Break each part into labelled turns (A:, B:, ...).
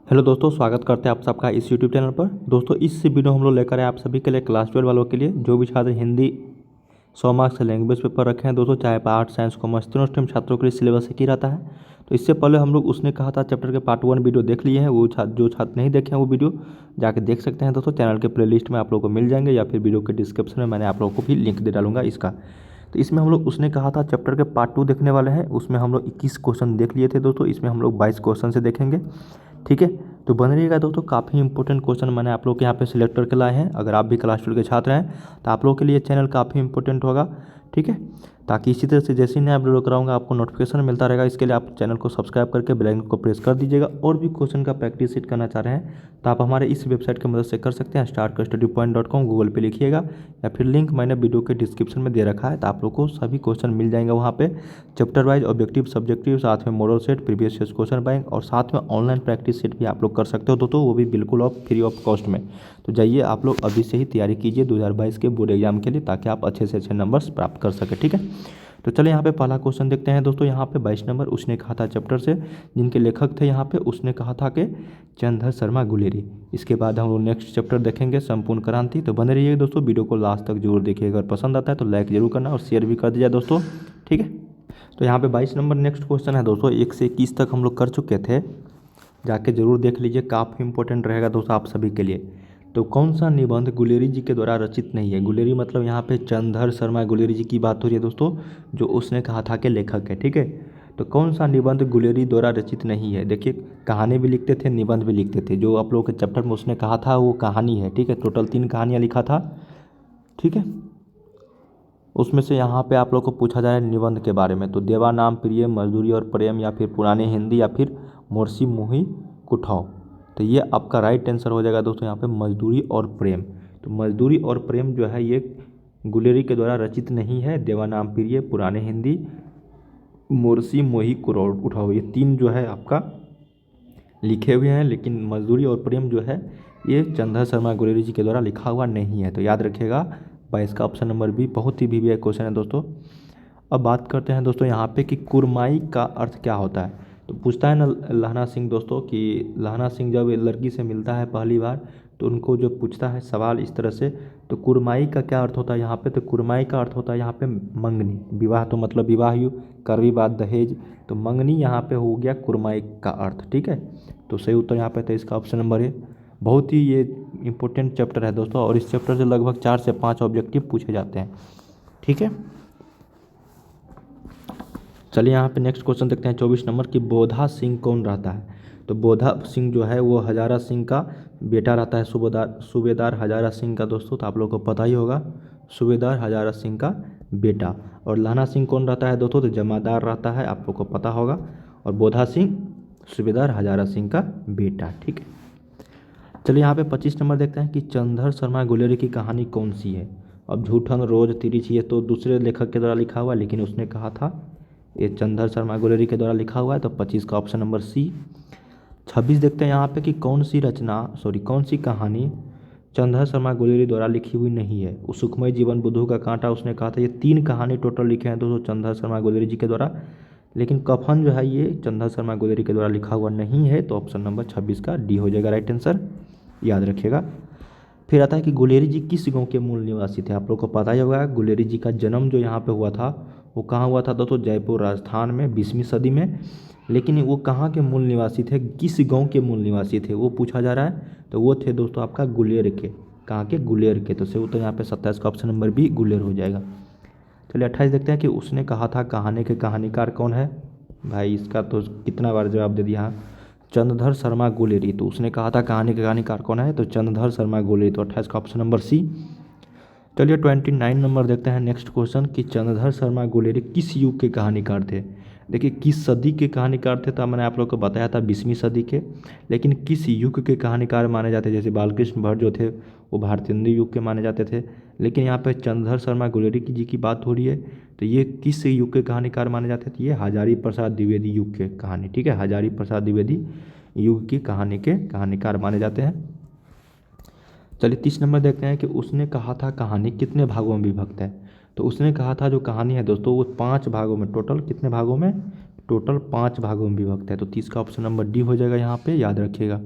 A: Hello दोस्तों, स्वागत करते हैं आप सबका इस यूट्यूब चैनल पर। दोस्तों, इस वीडियो हम लोग लेकर आए आप सभी के लिए क्लास 12 वालों के लिए जो भी छात्र हिंदी 100 मार्क्स से लैंग्वेज पेपर रखे हैं दोस्तों, चाहे आर्ट साइंस कॉमर्स तीनों स्ट्रीम छात्रों के लिए सिलेबस एक ही रहता है। तो इससे पहले हम लोग उसने कहा था चैप्टर के पार्ट 1 वीडियो देख लिए हैं। वो जो छात्र नहीं देखे हैं वो वीडियो जाके देख सकते हैं दोस्तों। चैनल के प्लेलिस्ट में आप लोगों को मिल जाएंगे या फिर वीडियो के डिस्क्रिप्शन में मैंने आप लोगों को भी लिंक दे डालूंगा इसका। तो इसमें हम लोग उसने कहा था चैप्टर के पार्ट 2 देखने वाले हैं। उसमें हम लोग 21 क्वेश्चन देख लिए थे दोस्तों। इसमें हम लोग 22 क्वेश्चन से देखेंगे, ठीक है। तो बन रहिएगा दोस्तों, काफ़ी इंपॉर्टेंट क्वेश्चन मैंने आप लोग के यहाँ पे सिलेक्ट करके लाए हैं। अगर आप भी क्लास 12 के छात्र हैं तो आप लोगों के लिए चैनल काफ़ी इंपॉर्टेंट होगा, ठीक है। ताकि इसी तरह से जैसे ही नया वीडियो कराऊंगा आपको नोटिफिकेशन मिलता रहेगा। इसके लिए आप चैनल को सब्सक्राइब करके बेल आइकन को प्रेस कर दीजिएगा। और भी क्वेश्चन का प्रैक्टिस सीट करना चाह रहे हैं तो आप हमारे इस वेबसाइट की मदद से कर सकते हैं। startkastudypoint.com गूगल पे लिखिएगा या फिर लिंक मैंने वीडियो के डिस्क्रिप्शन में दे रखा है। तो आप लोग को सभी क्वेश्चन मिल जाएंगे वहाँ पे, चैप्टर वाइज, ऑब्जेक्टिव, सब्जेक्टिव, साथ में model set, previous year question bank और साथ में ऑनलाइन प्रैक्टिस सेट भी आप लोग कर सकते हो दोस्तों, वो भी बिल्कुल ऑफ फ्री ऑफ कॉस्ट में। तो जाइए आप लोग अभी से ही तैयारी कीजिए 2022 के बोर्ड एग्जाम के लिए, ताकि आप अच्छे से अच्छे नंबर्स प्राप्त कर सकें, ठीक है। तो चलिए यहाँ पे पहला क्वेश्चन देखते हैं दोस्तों। यहाँ पे 22 नंबर उसने कहा था चैप्टर से, जिनके लेखक थे यहाँ पे उसने कहा था कि चंद्रधर शर्मा गुलेरी। इसके बाद हम लोग नेक्स्ट चैप्टर देखेंगे संपूर्ण क्रांति। तो बने रहिए दोस्तों, वीडियो को लास्ट तक जरूर देखिए। अगर पसंद आता है तो लाइक जरूर करना और शेयर भी कर दीजिए दोस्तों, ठीक है। तो यहाँ पे 22 नंबर नेक्स्ट क्वेश्चन है दोस्तों। 1 से 21 तक हम लोग कर चुके थे, जाके जरूर देख लीजिए, काफ़ी इंपॉर्टेंट रहेगा दोस्तों आप सभी के लिए। तो कौन सा निबंध गुलेरी जी के द्वारा रचित नहीं है? गुलेरी मतलब यहाँ पे चंद्रधर शर्मा गुलेरी जी की बात हो रही है दोस्तों, जो उसने कहा था कि लेखक है, ठीक है। तो कौन सा निबंध गुलेरी द्वारा रचित नहीं है? देखिए, कहानी भी लिखते थे, निबंध भी लिखते थे। जो आप लोगों के चैप्टर में उसने कहा था वो कहानी है, ठीक है। टोटल 3 कहानियाँ लिखा था, ठीक है। उसमें से यहाँ पे आप लोग को पूछा जाए निबंध के बारे में, तो देवा नाम प्रिय, मजदूरी और प्रेम, या फिर पुरानी हिंदी, या फिर मोर्सी मोही कुठाव। तो ये आपका राइट आंसर हो जाएगा दोस्तों यहाँ पे मजदूरी और प्रेम। तो मजदूरी और प्रेम जो है ये गुलेरी के द्वारा रचित नहीं है। देवा नाम प्रिय, पुरानी हिंदी, मोर्सी मोही कुठाव, ये 3 जो है आपका लिखे हुए हैं, लेकिन मजदूरी और प्रेम जो है ये चंद्रधर शर्मा गुलेरी जी के द्वारा लिखा हुआ नहीं है। तो याद रखिएगा 22 का ऑप्शन नंबर बी बहुत ही वीवीआई क्वेश्चन है दोस्तों। अब बात करते हैं दोस्तों यहाँ पे कि कुरमाई का अर्थ क्या होता है। तो पूछता है ना लहना सिंह दोस्तों कि लहना सिंह जब लड़की से मिलता है पहली बार, तो उनको जो पूछता है सवाल इस तरह से, तो कुरमाई का क्या अर्थ होता है यहाँ पे? तो कुरमाई का अर्थ होता है यहाँ पे मंगनी। विवाह तो मतलब विवाह, करवी बात दहेज, तो मंगनी यहाँ पे हो गया कुरमाई का अर्थ, ठीक है। तो सही उत्तर यहाँ पे तो इसका ऑप्शन नंबर है। बहुत ही ये इंपॉर्टेंट चैप्टर है दोस्तों, और इस चैप्टर से लगभग 4 से 5 ऑब्जेक्टिव पूछे जाते हैं, ठीक है। चलिए यहाँ पे नेक्स्ट क्वेश्चन देखते हैं 24 नंबर की बोधा सिंह कौन रहता है? तो बोधा सिंह जो है वो हजारा सिंह का बेटा रहता है, सूबेदार हजारा सिंह का दोस्तों। तो आप लोग को पता ही होगा, सूबेदार हजारा सिंह का बेटा। और लहना सिंह कौन रहता है दोस्तों? तो जमादार रहता है, आप लोग को पता होगा। और बोधा सिंह सूबेदार हजारा सिंह का बेटा, ठीक है। चलिए यहाँ पे 25 नंबर देखते हैं कि चंद्रधर शर्मा गुलेरी की कहानी कौन सी है। अब झूठन, रोज, तिरछी, ये तो दूसरे लेखक के द्वारा लिखा हुआ, लेकिन उसने कहा था ये चंद्रधर शर्मा गुलेरी के द्वारा लिखा हुआ है। तो 25 का ऑप्शन नंबर सी। 26 देखते हैं यहाँ पे कि कौन सी कहानी चंद्रधर शर्मा गुलेरी द्वारा लिखी हुई नहीं है। उस सुखमय जीवन, बुद्धू का कांटा, उसने कहा था। ये 3 कहानी टोटल लिखे हैं दोस्तों चंद्रधर शर्मा गुलेरी जी के द्वारा, लेकिन कफन जो है ये चंद्रधर शर्मा गुलेरी के द्वारा लिखा हुआ नहीं है। तो ऑप्शन नंबर 26 का डी हो जाएगा राइट आंसर, याद रखिएगा। फिर आता है कि गुलेरी जी किस गांव के मूल निवासी थे? आप लोग को पता ही होगा गुलेरी जी का जन्म जो यहाँ पे हुआ था वो कहाँ हुआ था दोस्तों? जयपुर राजस्थान में 20वीं सदी में। लेकिन वो कहाँ के मूल निवासी थे, किस गांव के मूल निवासी थे, वो पूछा जा रहा है। तो वो थे दोस्तों आपका गुलेर के। कहाँ के? गुलेर के। तो सही उत्तर यहाँ पे 27 का ऑप्शन नंबर बी गुलेर हो जाएगा। चलिए 28 देखते हैं कि उसने कहा था कहानी के कहानीकार कौन है? भाई इसका तो कितना बार जवाब दे दिया, चंद्रधर शर्मा गुलेरी। तो उसने कहा था कहानी के कहानीकार कौन है? तो चंद्रधर शर्मा गुलेरी। तो 28 का ऑप्शन नंबर सी। चलिए 29 नंबर देखते हैं नेक्स्ट क्वेश्चन कि चंद्रधर शर्मा गुलेरी किस युग के कहानीकार थे? देखिए, किस सदी के कहानीकार थे तो मैंने आप लोग को बताया था 20वीं सदी के, लेकिन किस युग के कहानीकार माने जाते? जैसे बालकृष्ण भट्ट जो थे वो भारतेंदु युग के माने जाते थे, लेकिन यहाँ पे चंद्रधर शर्मा गुलेरी जी की बात हो रही है। तो ये किस युग के कहानीकार माने जाते थे? ये हजारी प्रसाद द्विवेदी युग के कहानी, ठीक है। हजारी प्रसाद द्विवेदी युग की कहानी के कहानीकार माने जाते हैं। चलिए 30 नंबर देखते हैं कि उसने कहा था कहानी कितने भागों में विभक्त है? तो उसने कहा था जो कहानी है दोस्तों वो 5 भागों में, टोटल कितने भागों में? टोटल 5 भागों में विभक्त है। तो 30 का ऑप्शन नंबर डी हो जाएगा यहाँ पे, याद रखिएगा।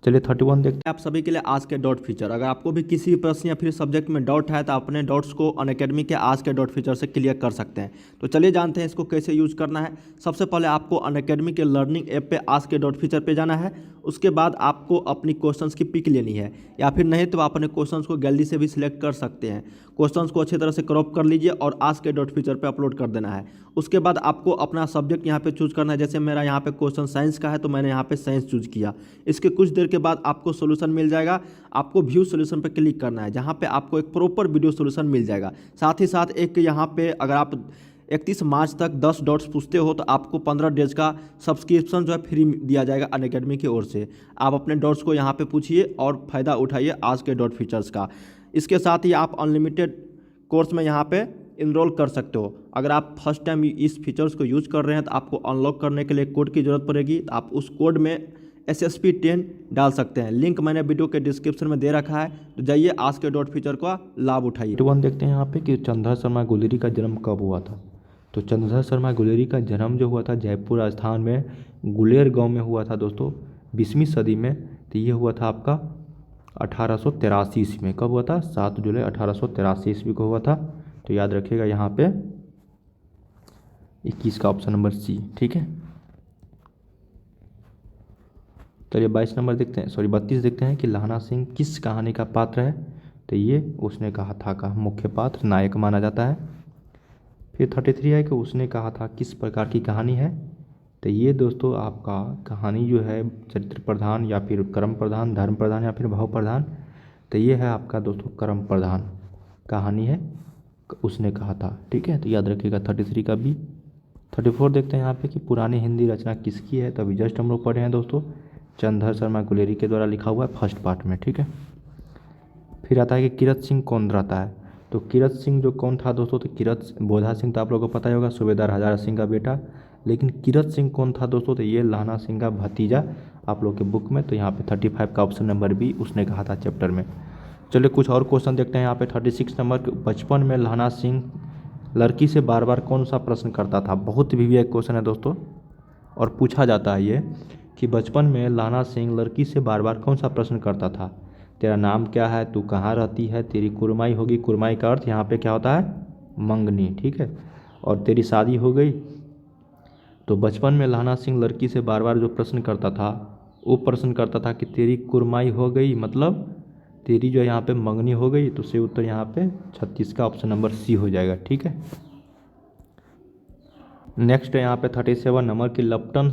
A: चलिए 31 देखते हैं आप सभी के लिए आज के डॉट फीचर। अगर आपको भी किसी प्रश्न या फिर सब्जेक्ट में डाउट है तो अपने डाउट्स को अनअकैडमी के आज के डॉट फीचर से क्लियर कर सकते हैं। तो चलिए जानते हैं इसको कैसे यूज करना है। सबसे पहले आपको अनअकैडमी के लर्निंग ऐप पे आज के डॉट फीचर पे जाना है। उसके बाद आपको अपनी क्वेश्चंस की पिक लेनी है, या फिर नहीं तो आप अपने क्वेश्चंस को गैलरी से भी सिलेक्ट कर सकते हैं। क्वेश्चंस को अच्छी तरह से क्रॉप कर लीजिए और आज के डॉट फीचर पे अपलोड कर देना है। उसके बाद आपको अपना सब्जेक्ट यहाँ पे चूज करना है। जैसे मेरा यहाँ पे क्वेश्चन साइंस का है तो मैंने यहाँ पे साइंस चूज किया। इसके कुछ देर के बाद आपको सोल्यूशन मिल जाएगा। आपको व्यू सोल्यूशन पर क्लिक करना है, जहाँ पे आपको एक प्रॉपर वीडियो सोल्यूशन मिल जाएगा। साथ ही साथ एक यहाँ पे अगर आप 31 मार्च तक 10 डॉट्स पूछते हो तो आपको 15 डेज का सब्सक्रिप्शन जो है फ्री दिया जाएगा अनअकैडमी की ओर से। आप अपने डॉट्स को यहाँ पे पूछिए और फ़ायदा उठाइए आज के डॉट फीचर्स का। इसके साथ ही आप अनलिमिटेड कोर्स में यहाँ पे इनरोल कर सकते हो। अगर आप फर्स्ट टाइम इस फीचर्स को यूज़ कर रहे हैं तो आपको अनलॉक करने के लिए कोड की ज़रूरत पड़ेगी। तो आप उस कोड में SSP10 डाल सकते हैं। लिंक मैंने वीडियो के डिस्क्रिप्शन में दे रखा है, तो जाइए आज के डॉट फीचर का लाभ उठाइए। 21 देखते हैं यहाँ पे कि चंद्रधर शर्मा गुलेरी का जन्म कब हुआ था। तो चंद्रधर शर्मा गुलेरी का जन्म जो हुआ था जयपुर राजस्थान में गुलेर गांव में हुआ था दोस्तों, 20वीं सदी में। तो ये हुआ था आपका 1883 ईस्वी में। कब हुआ था? 7 जुलाई 1883 ईस्वी को हुआ था। तो याद रखिएगा यहाँ पे 21 का ऑप्शन नंबर सी, ठीक है। चलिए 22 नंबर देखते हैं, 32 देखते हैं कि लहना सिंह किस कहानी का पात्र है। तो ये उसने कहा था का मुख्य पात्र, नायक माना जाता है। फिर 33 है कि उसने कहा था किस प्रकार की कहानी है। तो ये दोस्तों आपका कहानी जो है चरित्र प्रधान या फिर कर्म प्रधान, धर्म प्रधान या फिर भाव प्रधान। तो ये है आपका दोस्तों कर्म प्रधान कहानी है, उसने कहा था, ठीक है। तो याद रखिएगा 33 का बी। 34 देखते हैं यहाँ पे कि पुरानी हिंदी रचना किसकी है। तो अभी जस्ट हम लोग पढ़े हैं दोस्तों, चंद्रधर शर्मा गुलेरी के द्वारा लिखा हुआ है फर्स्ट पार्ट में, ठीक है। फिर आता है कि किरत सिंह कौन रहता है। तो किरत सिंह जो कौन था दोस्तों, तो किरत बोधा सिंह तो आप लोगों को पता ही होगा, सूबेदार हजारा सिंह का बेटा। लेकिन किरत सिंह कौन था दोस्तों, तो ये लहना सिंह का भतीजा आप लोग के बुक में। तो यहाँ पे 35 का ऑप्शन नंबर बी उसने कहा था चैप्टर में। चलिए कुछ और क्वेश्चन देखते हैं यहाँ पे 36 नंबर। बचपन में लहना सिंह लड़की से बार बार कौन सा प्रश्न करता था। बहुत विवेक क्वेश्चन है दोस्तों, और पूछा जाता है ये कि बचपन में लहना सिंह लड़की से बार बार कौन सा प्रश्न करता था। तेरा नाम क्या है, तू कहाँ रहती है, तेरी कुरमाई होगी। कुरमाई का अर्थ यहाँ पे क्या होता है, मंगनी, ठीक है। और तेरी शादी हो गई। तो बचपन में लहना सिंह लड़की से बार बार जो प्रश्न करता था, वो प्रश्न करता था कि तेरी कुरमाई हो गई, मतलब तेरी जो यहाँ पे मंगनी हो गई। तो सही उत्तर यहाँ पे 36 का ऑप्शन नंबर सी हो जाएगा, ठीक है। नेक्स्ट है यहाँ पे 37 नंबर की लपटन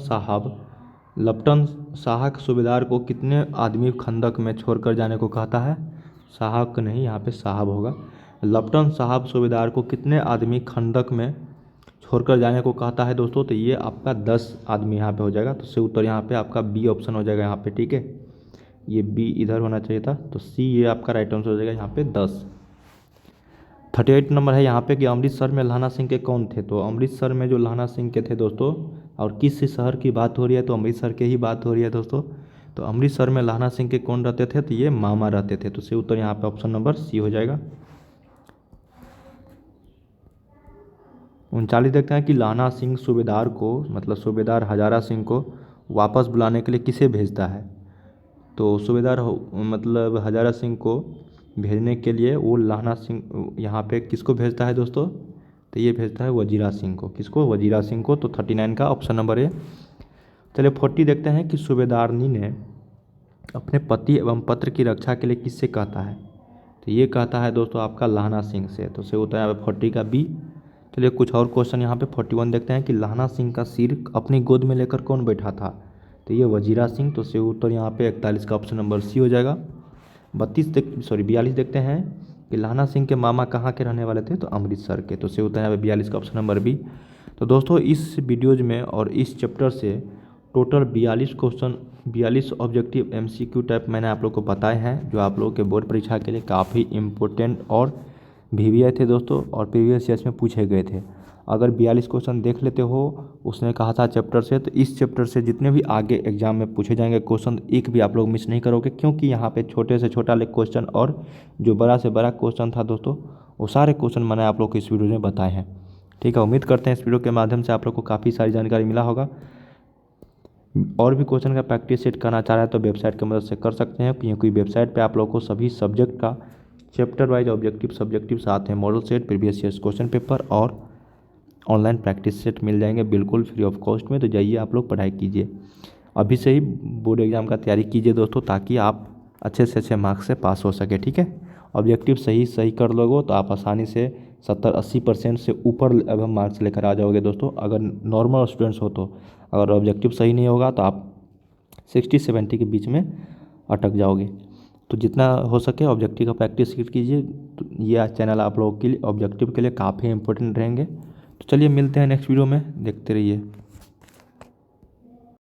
A: साहब सूबेदार को कितने आदमी खंदक में छोड़कर जाने को कहता है। साहब का नहीं, यहाँ पे साहब होगा। लपटन साहब सूबेदार को कितने आदमी खंदक में छोड़कर जाने को कहता है दोस्तों। तो ये आपका 10 आदमी यहाँ पे हो जाएगा। तो सही उत्तर यहाँ पे आपका बी ऑप्शन हो जाएगा यहाँ पे, ठीक है। ये बी इधर होना चाहिए था, तो सी ये आपका राइट आंसर हो जाएगा यहाँ पे 10। 38 नंबर है यहाँ पे कि अमृतसर में लहना सिंह के कौन थे। तो अमृतसर में जो लहना सिंह के थे दोस्तों, और किस शहर की बात हो रही है, तो अमृतसर के ही बात हो रही है दोस्तों। तो अमृतसर में लहना सिंह के कौन रहते थे, तो ये मामा रहते थे। तो सही उत्तर यहाँ पे ऑप्शन नंबर सी हो जाएगा। 39 देखते हैं कि लहना सिंह सूबेदार को, मतलब सूबेदार हजारा सिंह को वापस बुलाने के लिए किसे भेजता है। तो सूबेदार मतलब हजारा सिंह को भेजने के लिए वो लहना सिंह यहाँ पे किसको भेजता है दोस्तों, तो ये भेजता है वजीरा सिंह को। किसको, वजीरा सिंह को। तो 39 का ऑप्शन नंबर है। चलिए 40 देखते हैं कि सूबेदारनी ने अपने पति एवं पत्र की रक्षा के लिए किससे कहता है। तो ये कहता है दोस्तों आपका लहना सिंह से। तो सही होता है यहाँ पे 40 का बी। चलिए कुछ और क्वेश्चन यहाँ पे 41 देखते हैं कि लहना सिंह का सिर अपनी गोद में लेकर कौन बैठा था। तो ये वजीरा सिंह। तो सही उत्तर यहाँ पे 41 का ऑप्शन नंबर सी हो जाएगा। 42 देखते हैं कि लहना सिंह के मामा कहाँ के रहने वाले थे। तो अमृतसर के। तो सही उत्तर यहाँ पे 42 का ऑप्शन नंबर बी। तो दोस्तों इस वीडियोज में और इस चैप्टर से total 42 question, 42 objective MCQ type मैंने आप लोग को बताए हैं, जो आप लोगों के बोर्ड परीक्षा के लिए काफ़ी इम्पोर्टेंट और VVI थे दोस्तों, और प्रीवियस ईयर्स में पूछे गए थे। अगर 42 क्वेश्चन देख लेते हो, उसने कहा था चैप्टर से, तो इस चैप्टर से जितने भी आगे एग्जाम में पूछे जाएंगे क्वेश्चन, एक भी आप लोग मिस नहीं करोगे, क्योंकि यहाँ पे छोटे से छोटा क्वेश्चन और जो बड़ा से बड़ा क्वेश्चन था दोस्तों, वो सारे क्वेश्चन मैंने आप लोग को इस वीडियो में बताए हैं। ठीक है, उम्मीद करते हैं इस वीडियो के माध्यम से आप लोग को काफ़ी सारी जानकारी मिला होगा। और भी क्वेश्चन का प्रैक्टिस सेट करना चाह रहे हैं तो वेबसाइट की मदद से कर सकते हैं, क्योंकि वेबसाइट पे आप लोग को सभी सब्जेक्ट का चैप्टर वाइज ऑब्जेक्टिव सब्जेक्टिव साथ हैं, model set, previous years question paper और ऑनलाइन प्रैक्टिस सेट मिल जाएंगे बिल्कुल फ्री ऑफ कॉस्ट में। तो जाइए आप लोग पढ़ाई कीजिए, अभी से ही बोर्ड एग्जाम का तैयारी कीजिए दोस्तों, ताकि आप अच्छे से अच्छे मार्क्स से पास हो सके। ठीक है, ऑब्जेक्टिव सही कर लोगे तो आप आसानी से 70-80% से ऊपर अब हम मार्क्स लेकर आ जाओगे दोस्तों, अगर नॉर्मल स्टूडेंट्स हो तो। अगर ऑब्जेक्टिव सही नहीं होगा तो आप 60-70 के बीच में अटक जाओगे। तो जितना हो सके ऑब्जेक्टिव का प्रैक्टिस कीजिए। तो ये चैनल आप लोगों के लिए ऑब्जेक्टिव के लिए काफ़ी इंपॉर्टेंट रहेंगे। तो चलिए मिलते हैं नेक्स्ट वीडियो में, देखते रहिए।